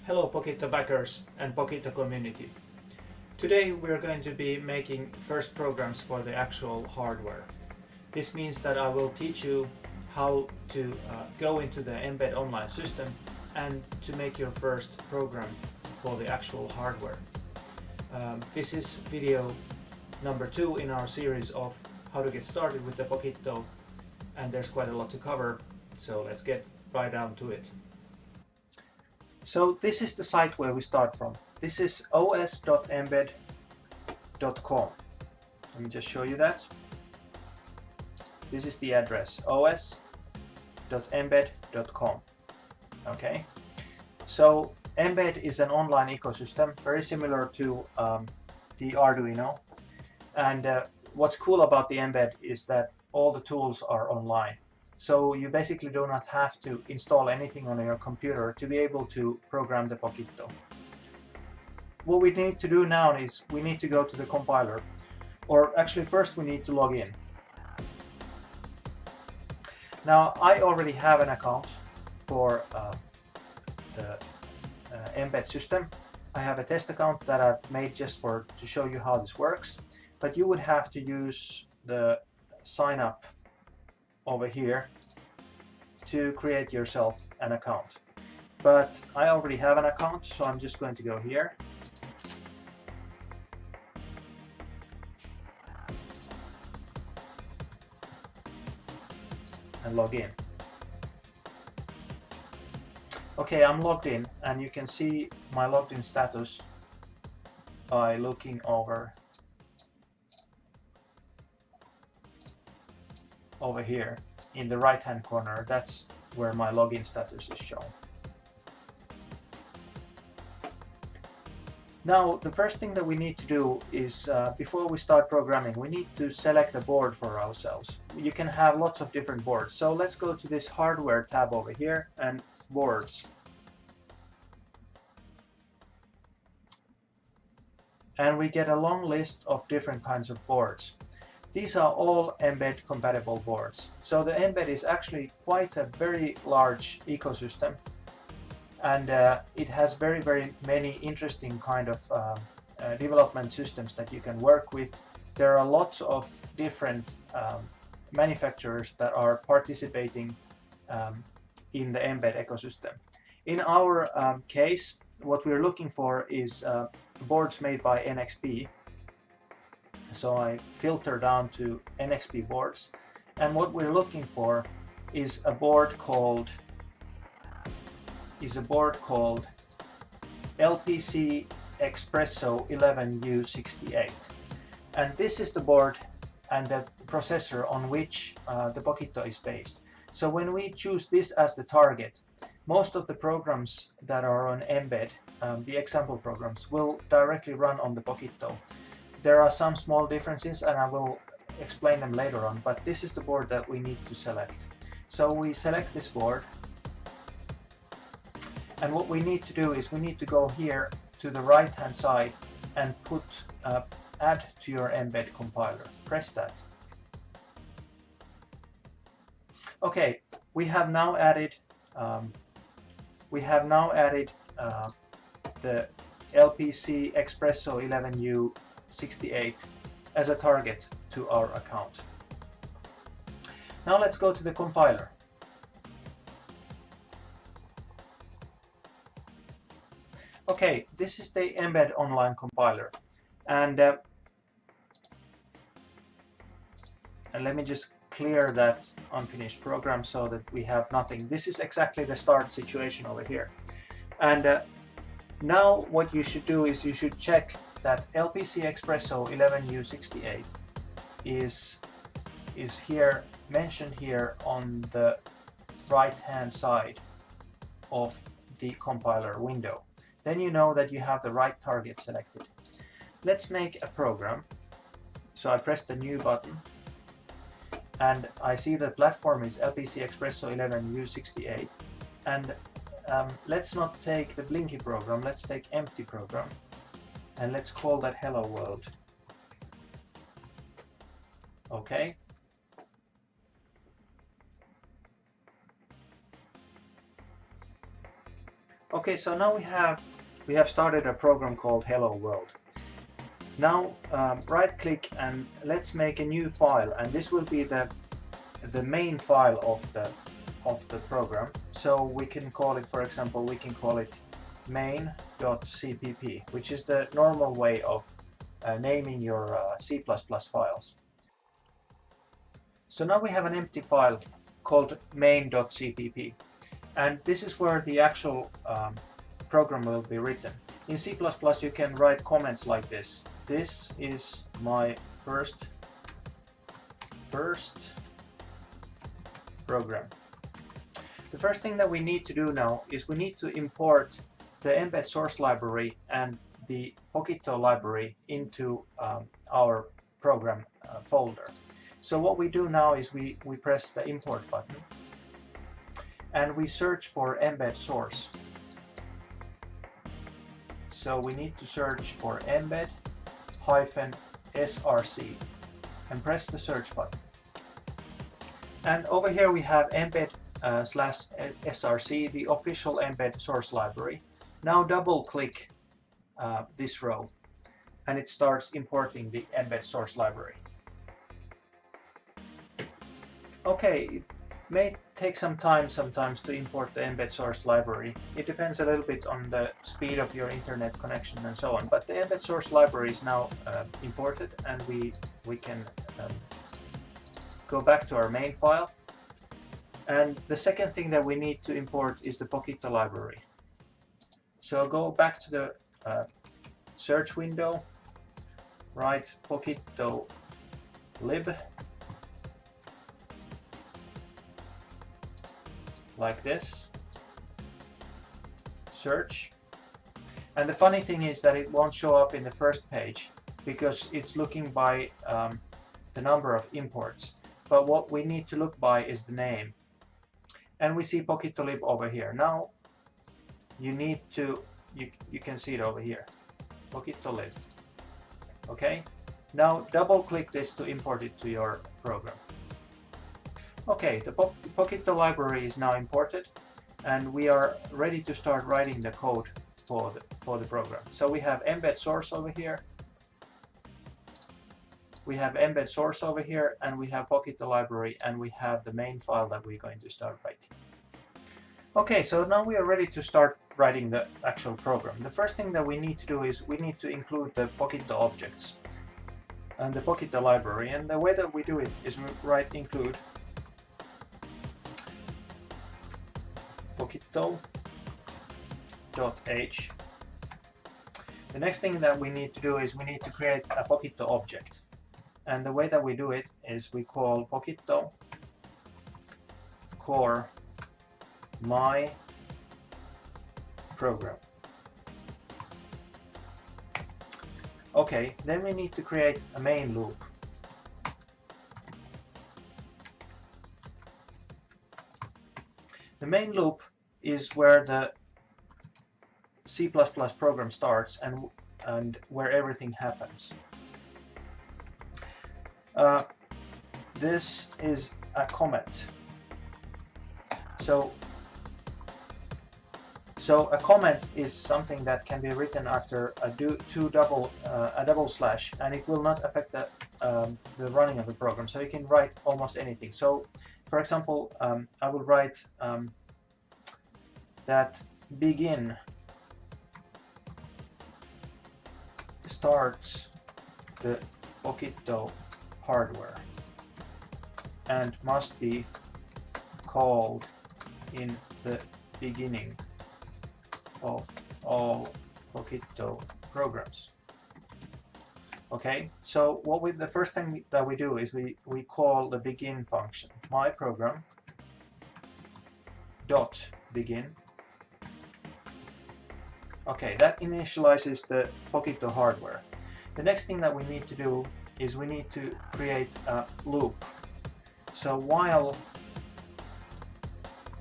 Hello Pokitto backers and Pokitto community. Today we're going to be making first programs for the actual hardware. This means that I will teach you how to go into the mbed online system and to make your first program for the actual hardware. This is video number 2 in our series of how to get started with the Pokitto, and there's quite a lot to cover, so let's get right down to it. So this is the site where we start from. This is os.mbed.com. Let me just show you that. This is the address, os.mbed.com. Okay, so mbed is an online ecosystem, very similar to the Arduino. And what's cool about the mbed is that all the tools are online. So you basically do not have to install anything on your computer to be able to program the Pokitto. What we need to do now is we need to go to the compiler, or actually first we need to log in. Now I already have an account for the mbed system. I have a test account that I've made just to show you how this works, but you would have to use the sign up over here to create yourself an account. But I already have an account, so I'm just going to go here. And log in. Okay, I'm logged in, and you can see my logged in status by looking over here in the right hand corner. That's where my login status is shown. Now the first thing that we need to do is before we start programming, we need to select a board for ourselves. You can have lots of different boards, so let's go to this hardware tab over here and boards, and we get a long list of different kinds of boards. These are all mbed compatible boards. So the mbed is actually quite a very large ecosystem, and it has very many interesting kind of development systems that you can work with. There are lots of different manufacturers that are participating in the mbed ecosystem. In our case, what we're looking for is boards made by NXP. So I filter down to NXP boards, and what we're looking for is a board called LPC Espresso 11U68, and this is the board and the processor on which the Pokitto is based. So when we choose this as the target, most of the programs that are on mbed, the example programs, will directly run on the Pokitto. There are some small differences, and I will explain them later on, but this is the board that we need to select. So we select this board, and what we need to do is we need to go here to the right hand side and put add to your mbed compiler. Press that. Okay, we have now added the LPC Espresso 11U68 as a target to our account. Now let's go to the compiler. Okay, this is the mbed online compiler, and let me just clear that unfinished program so that we have nothing. This is exactly the start situation over here, and now what you should do is you should check that LPC Espresso 11U68 is here, mentioned here on the right hand side of the compiler window. Then you know that you have the right target selected. Let's make a program. So I press the new button, and I see the platform is LPC Espresso 11U68, and let's not take the blinky program, let's take empty program, and let's call that hello world. Okay. Okay, so now we have started a program called Hello World. Now right click and let's make a new file, and this will be the main file of the program. So we can call it, for example, we can call it main.cpp, which is the normal way of naming your C++ files. So now we have an empty file called main.cpp, and this is where the actual program will be written. In C++ you can write comments like this. This is my first program. The first thing that we need to do now is we need to import the mbed source library and the Pokitto library into our program folder. So what we do now is we press the import button and we search for mbed source. So we need to search for mbed-src and press the search button. And over here we have mbed/src, the official mbed source library. Now double click this row and it starts importing the mbed source library. Okay, it may take some time sometimes to import the mbed source library. It depends a little bit on the speed of your internet connection and so on, but the mbed source library is now imported, and we can go back to our main file. And the second thing that we need to import is the Pokitto library. So go back to the search window, write Pokitto lib like this, search, and the funny thing is that it won't show up in the first page because it's looking by the number of imports, but what we need to look by is the name, and we see Pokitto lib over here. Now you need to, you can see it over here, Pokitto lib. Okay, now double click this to import it to your program. Okay, the Pokitto library is now imported, and we are ready to start writing the code for the program. So we have mbed source over here, we have mbed source over here, and we have Pokitto library, and we have the main file that we're going to start writing. Okay, so now we are ready to start writing the actual program. The first thing that we need to do is we need to include the Pokitto objects and the Pokitto library, and the way that we do it is we write include Pokitto.h. The next thing that we need to do is we need to create a Pokitto object, and the way that we do it is we call Pokitto core my program. Okay, then we need to create a main loop. The main loop is where the C++ program starts and where everything happens. This is a comment. So a comment is something that can be written after a double slash, and it will not affect the running of the program. So you can write almost anything. So, for example, I will write that begin starts the Pokitto hardware and must be called in the beginning of all Pokitto programs. Okay, so the first thing that we do is we call the begin function, my program dot begin. Okay, that initializes the Pokitto hardware. The next thing that we need to do is we need to create a loop. So while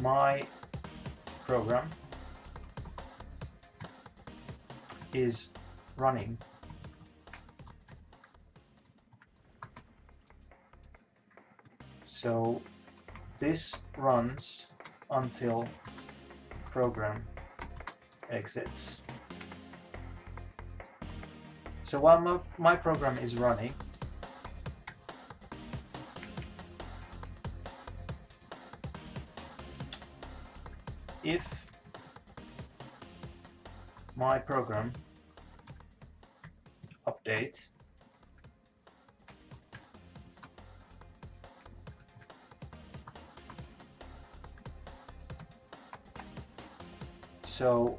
my program is running, so this runs until program exits. So while my program is running, if my program update so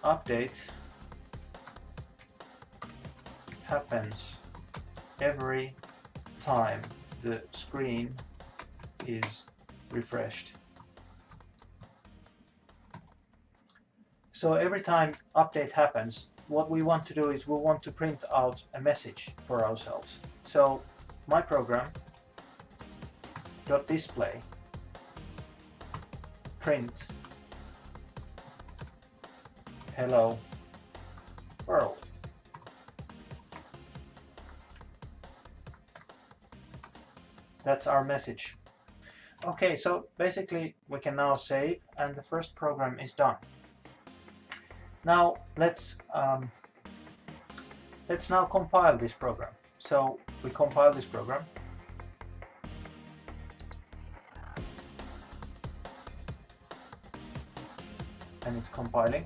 update happens every time the screen is refreshed. So every time update happens, what we want to do is we want to print out a message for ourselves. So my program .display print hello world. That's our message. Okay, so basically we can now save, and the first program is done. Now let's now compile this program. So we compile this program. And it's compiling.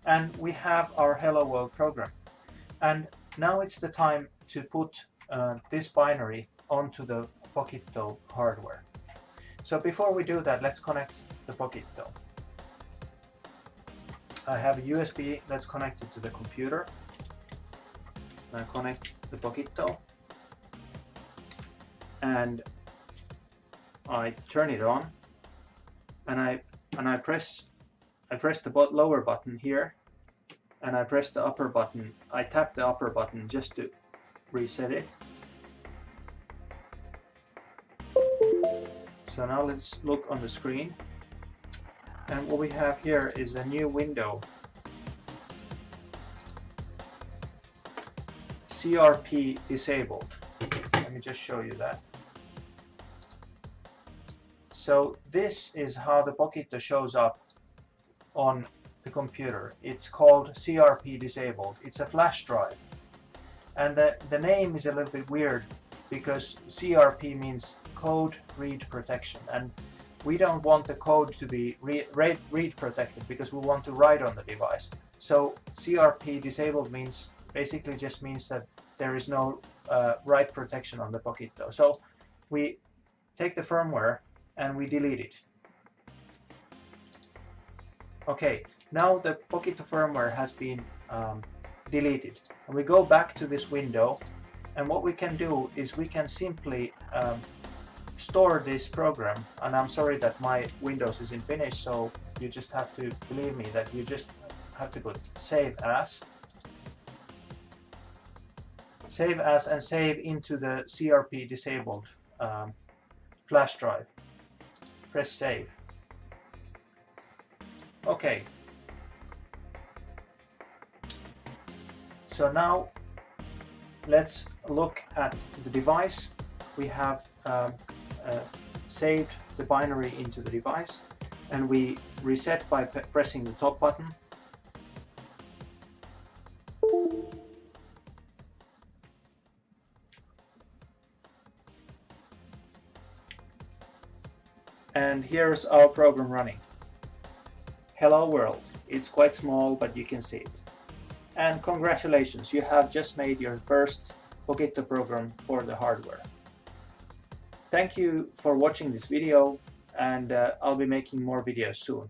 And we have our Hello World program. And now it's the time to put this binary onto the Pokitto hardware. So before we do that, let's connect the Pokitto. I have a USB that's connected to the computer. I connect the Pokitto and I turn it on, and I press the lower button here, and I press the upper button. I tap the upper button just to reset it. So now let's look on the screen, and what we have here is a new window, CRP disabled. Let me just show you that. So this is how the Pokitto shows up on the computer. It's called CRP disabled. It's a flash drive, and the name is a little bit weird because CRP means code read protection, and we don't want the code to be read protected because we want to write on the device. So CRP disabled means basically just means that there is no write protection on the Pokitto. So we take the firmware and we delete it. Okay, now the Pokitto firmware has been deleted, and we go back to this window, and what we can do is we can simply store this program. And I'm sorry that my Windows is in Finnish, so you just have to believe me that you just have to put save as, and save into the CRP disabled flash drive. Press save. Okay. So now let's look at the device. We have saved the binary into the device, and we reset by pressing the top button. And here's our program running. Hello world. It's quite small, but you can see it. And congratulations, you have just made your first Pokitto program for the hardware. Thank you for watching this video, and I'll be making more videos soon.